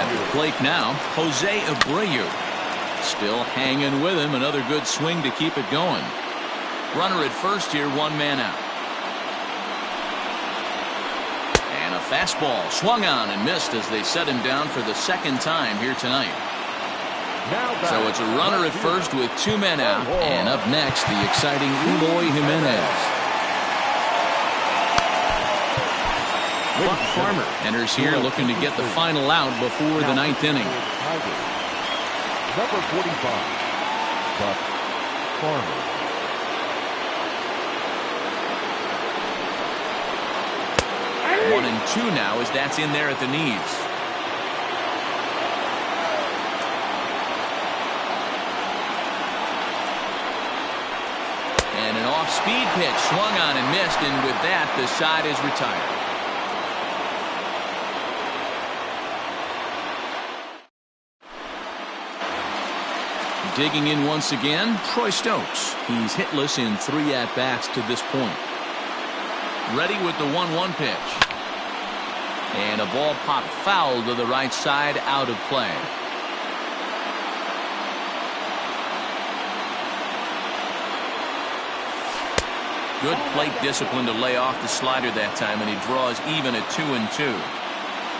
A: At the plate now, Jose Abreu. Still hanging with him. Another good swing to keep it going. Runner at first here, 1 man out. And a fastball swung on and missed as they set him down for the 2nd time here tonight. So it's a runner at first with 2 men out. And up next, the exciting Eloy Jimenez. Buck Farmer enters here looking to get the final out before the 9th inning.
E: Number 45, Buck Farmer.
A: 1-2 now as that's in there at the knees. And an off-speed pitch swung on and missed, and with that the side is retired. Digging in once again, Troy Stokes. He's hitless in 3 at-bats to this point. Ready with the 1-1 pitch. And a ball popped foul to the right side, out of play. Good plate discipline to lay off the slider that time, and he draws even at 2-2.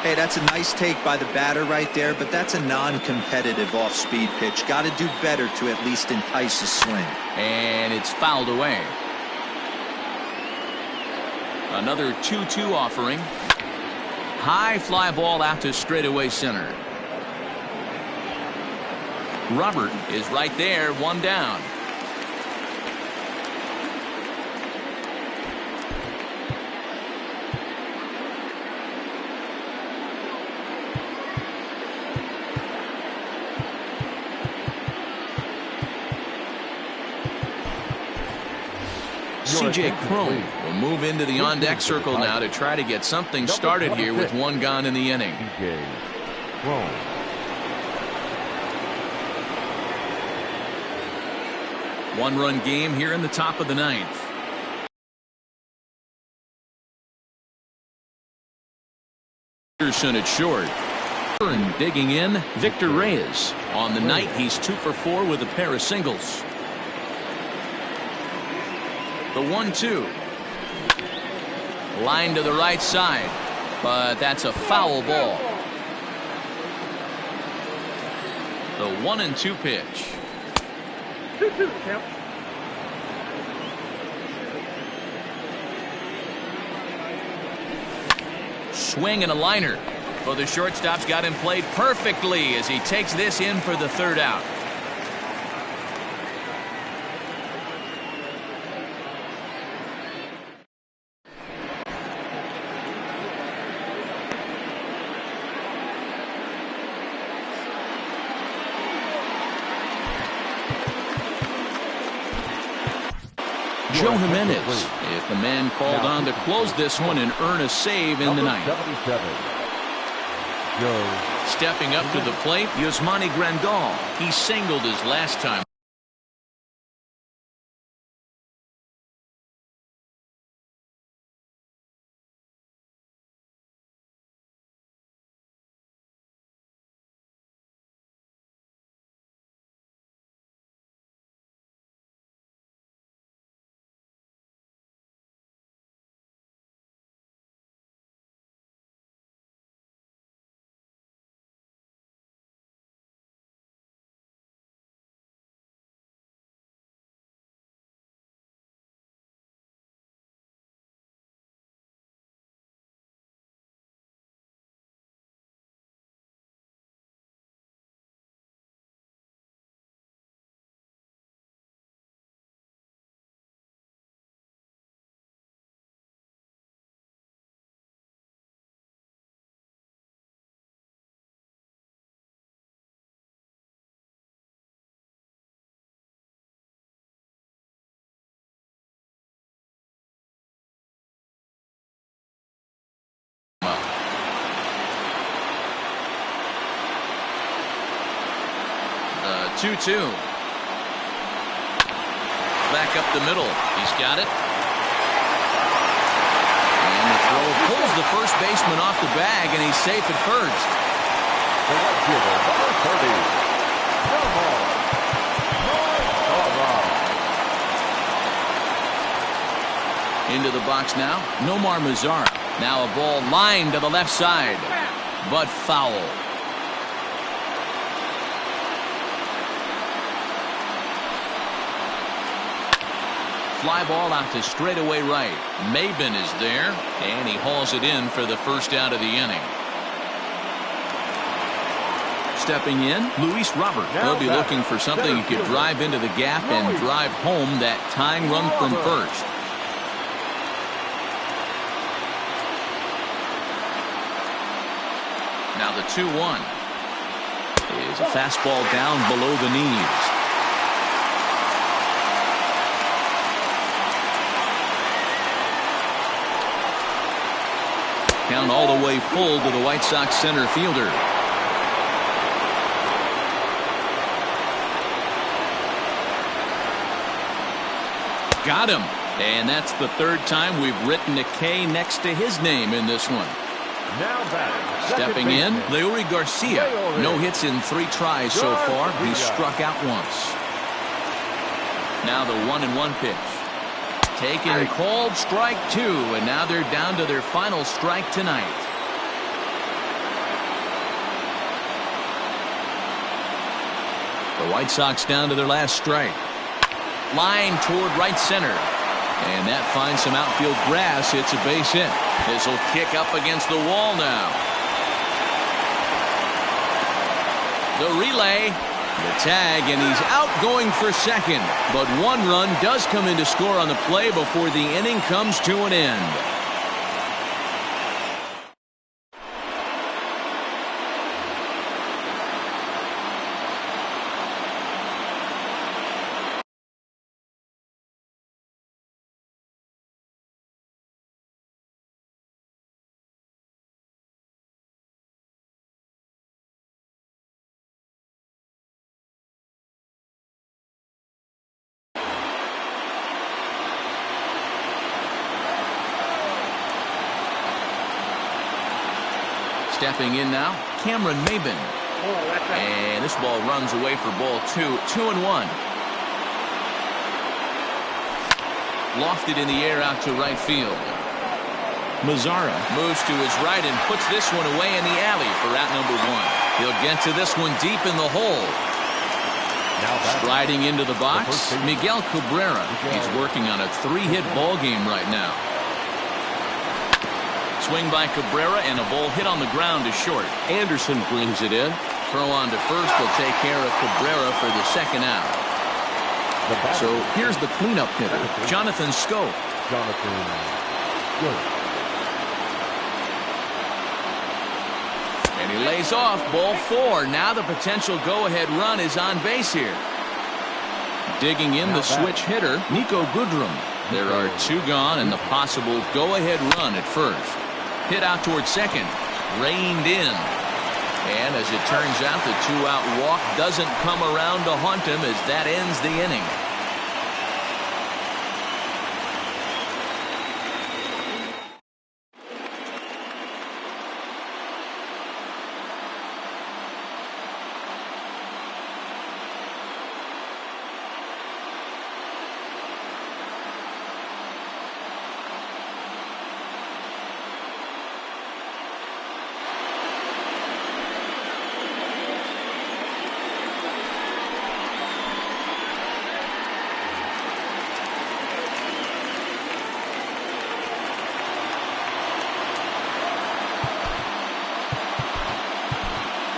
B: Hey, that's a nice take by the batter right there, but that's a non-competitive off-speed pitch. Got to do better to at least entice a swing.
A: And it's fouled away. Another 2-2 offering. High fly ball out to straightaway center. Robert is right there, 1 down. C.J. Cron will move into the on-deck circle now to try to get something started here with 1 gone in the inning.
E: C.J. Cron.
A: One-run game here in the top of the 9th. Anderson at short. And digging in, Victor Reyes. On the night, he's 2 for 4 with a pair of singles. The 1-2. Line to the right side, but that's a foul ball. The 1-2 pitch.
D: 2-2, Kemp.
A: Swing and a liner. Well, the shortstop's got him played perfectly as he takes this in for the 3rd out. Joe Jimenez, if the man called on to close this one and earn a save in the 9th.
E: 77, Joe.
A: Stepping up to the plate, Yasmani Grandal. He singled his last time. 2-2. Back up the middle. He's got it. And the throw pulls the first baseman off the bag, and he's safe at first.
E: The right fielder, number 30.
A: Into the box now, Nomar Mazara. Now a ball lined to the left side, but foul. Fly ball out to straightaway right. Maben is there, and he hauls it in for the first out of the inning. Stepping in, Luis Robert. He'll be looking for something he could drive into the gap and drive home that tying run from first. Now the 2-1 is a fastball down below the knees. Count all the way full to the White Sox center fielder. Got him. And that's the third time we've written a K next to his name in this one.
E: Now batting.
A: Stepping in, Leury Garcia. No hits in 3 tries so far. He's struck out once. Now the 1-1 pitch. Taken, called, strike 2, and now they're down to their final strike tonight. The White Sox down to their last strike. Line toward right center. And that finds some outfield grass. It's a base hit. This will kick up against the wall now. The relay, the tag, and he's out going for second. But 1 run does come in to score on the play before the inning comes to an end. Stepping in now, Cameron Maben. And this ball runs away for ball 2. 2-1. Lofted in the air out to right field. Mazara moves to his right and puts this one away in the alley for out number 1. He'll get to this one deep in the hole. Striding into the box, Miguel Cabrera. He's working on a 3-hit ball game right now. Swing by Cabrera and a ball hit on the ground to short. Anderson brings it in. Throw on to first will take care of Cabrera for the second out. So here's the cleanup hitter, Jonathan Scope. And he lays off ball 4. Now the potential go-ahead run is on base here. Digging in the switch hitter, Nico Goodrum. There are 2 gone and the possible go-ahead run at first. Hit out toward second. Reined in. And as it turns out, the 2-out walk doesn't come around to haunt him as that ends the inning.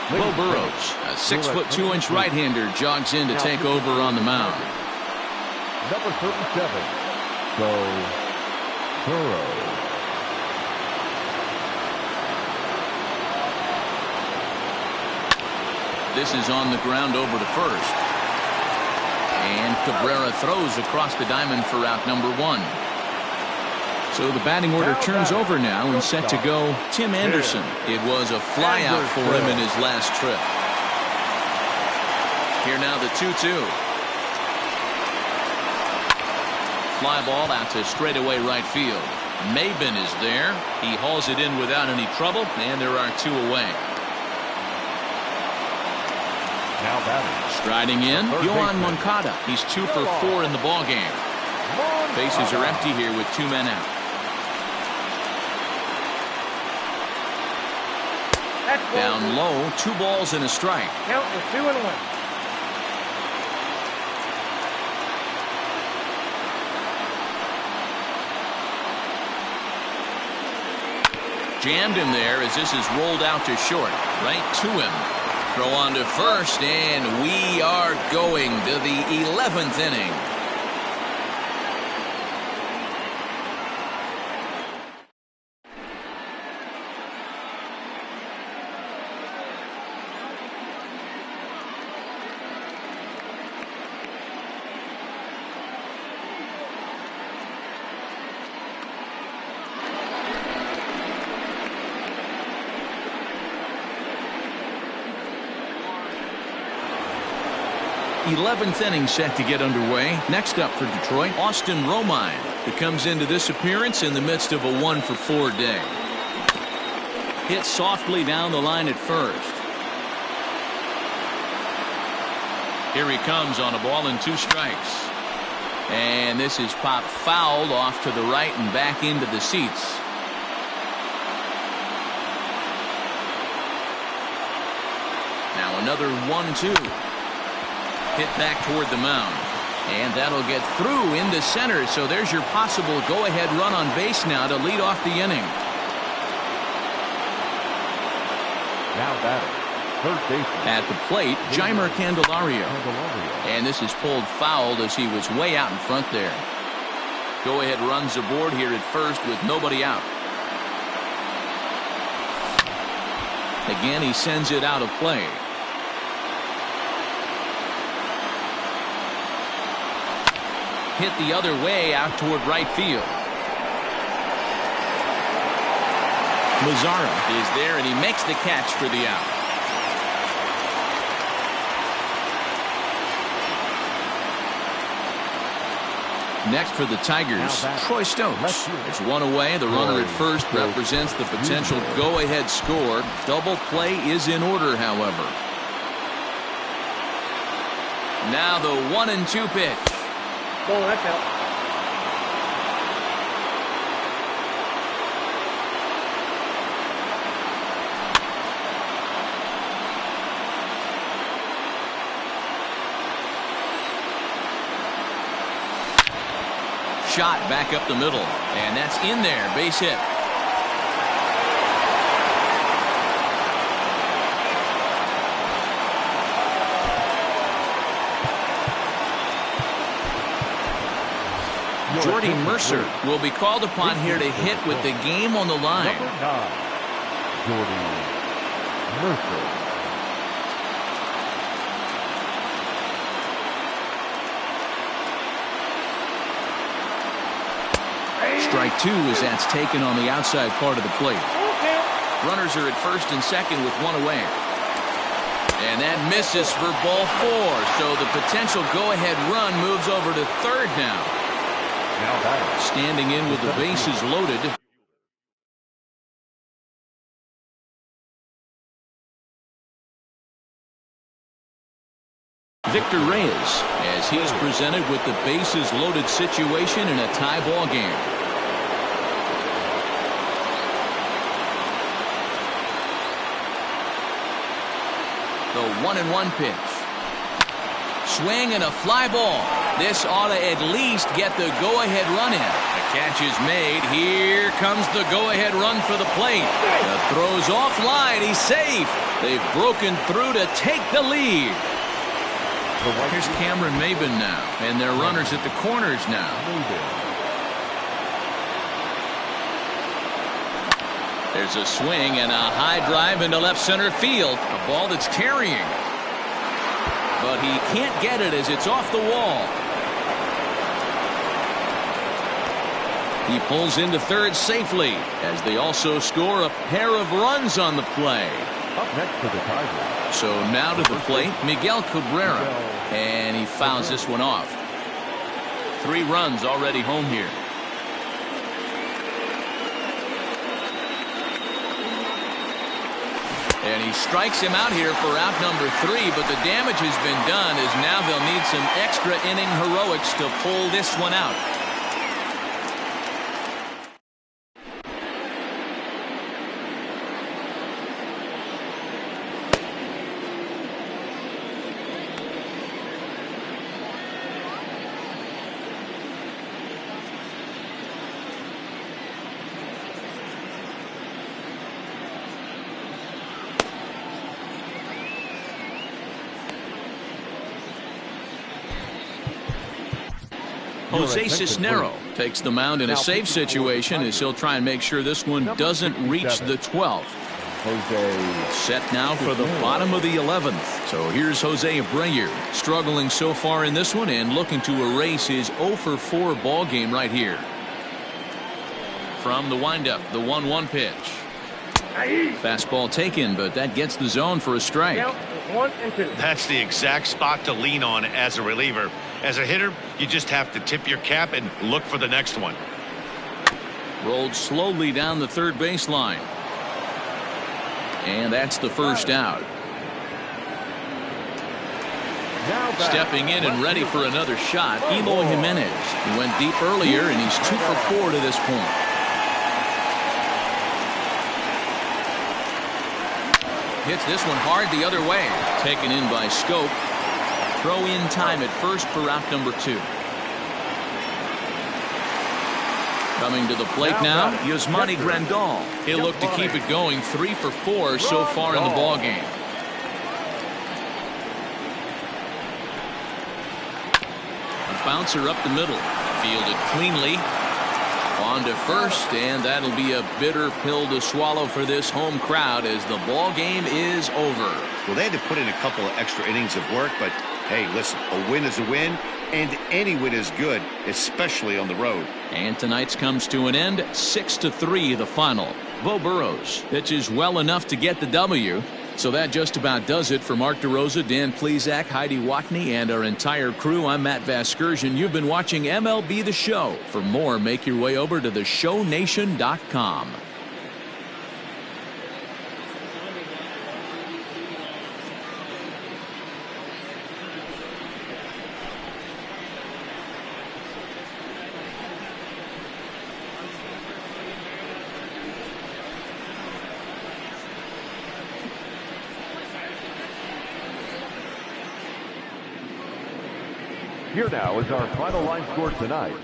A: Bo Burrows, a 6'2" right-hander, jogs in to take over on the mound.
E: Number 37, Bo Burrows.
A: This is on the ground over to first. And Cabrera throws across the diamond for out number 1. So the batting order turns over now and set to go Tim Anderson. It was a flyout for him in his last trip. Here now the 2-2. Fly ball out to straightaway right field. Maben is there. He hauls it in without any trouble, and there are 2 away.
E: Now batting.
A: Striding in, Yohan Moncada. He's 2 for 4 in the ballgame. Bases are empty here with 2 men out. Down low, 2 balls and a strike.
D: Count is 2-1.
A: Jammed him there as this is rolled out to short. Right to him. Throw on to first, and we are going to the 11th inning. Eleventh inning set to get underway. Next up for Detroit, Austin Romine, who comes into this appearance in the midst of a 1-for-4 day. Hit softly down the line at first. Here he comes on a ball and 2 strikes. And this is popped foul off to the right and back into the seats. Now another 1-2. Hit back toward the mound. And that'll get through into center. So there's your possible go-ahead run on base now to lead off the inning.
E: Now batting. Third baseman.
A: At the plate, Jeimer Candelario. And this is pulled foul as he was way out in front there. Go-ahead runs aboard here at first with nobody out. Again, he sends it out of play. Hit the other way out toward right field. Mazzara is there, and he makes the catch for the out. Next for the Tigers, Troy Stokes. There's 1 away. The runner at first represents the potential go-ahead score. Double play is in order, however. Now the 1-2 pitch.
D: Oh, that's out.
A: Shot back up the middle, and that's in there. Base hit. Jordy Mercer will be called upon here to hit with the game on the line.
E: Number 9, Jordy Mercer.
A: Strike 2 as that's taken on the outside part of the plate. Runners are at first and second with 1 away. And that misses for ball 4. So the potential go-ahead run moves over to third now.
E: Now batting.
A: Standing in with the bases loaded. Victor Reyes, as he's presented with the bases loaded situation in a tie ball game. The 1-1 pitch. Swing and a fly ball. This ought to at least get the go-ahead run in. The catch is made. Here comes the go-ahead run for the plate. The throw's offline. He's safe. They've broken through to take the lead. Here's Cameron Maben now, and their runners at the corners now. There's a swing and a high drive into left center field. A ball that's carrying. But he can't get it as it's off the wall. He pulls into third safely as they also score a pair of runs on the play.
E: Up next to the Tigers.
A: So now to the plate, Miguel Cabrera. And he fouls this one off. 3 runs already home here. And he strikes him out here for out number 3, but the damage has been done as now they'll need some extra inning heroics to pull this one out. Jose Cisnero takes the mound in a safe situation as he'll try and make sure this one doesn't reach the 12th.
E: Jose.
A: Set now for the bottom of the 11th. So here's Jose Abreu, struggling so far in this one and looking to erase his 0 for 4 ball game right here. From the windup, the 1-1 pitch. Fastball taken, but that gets the zone for a strike.
D: 1 and 2.
C: That's the exact spot to lean on as a reliever. As a hitter, you just have to tip your cap and look for the next one.
A: Rolled slowly down the third baseline. And that's the first out. Stepping in and ready for another shot, Eloy Jimenez. He went deep earlier, and he's 2 for 4 to this point. Hits this one hard the other way. Taken in by Scope. Throw in time at first for out number 2. Coming to the plate now, Yasmani Grandal. He'll look to keep it going. 3 for 4 so far in the ball game. A bouncer up the middle. Fielded cleanly. On to first, and that'll be a bitter pill to swallow for this home crowd as the ball game is over.
C: Well, they had to put in a couple of extra innings of work, but hey, listen, a win is a win, and any win is good, especially on the road.
A: And tonight's comes to an end, 6-3 the final. Bo Burrows pitches well enough to get the W. So that just about does it for Mark DeRosa, Dan Plesac, Heidi Watney, and our entire crew. I'm Matt Vasgersian. You've been watching MLB The Show. For more, make your way over to theshownation.com.
E: Here now is our final line score tonight.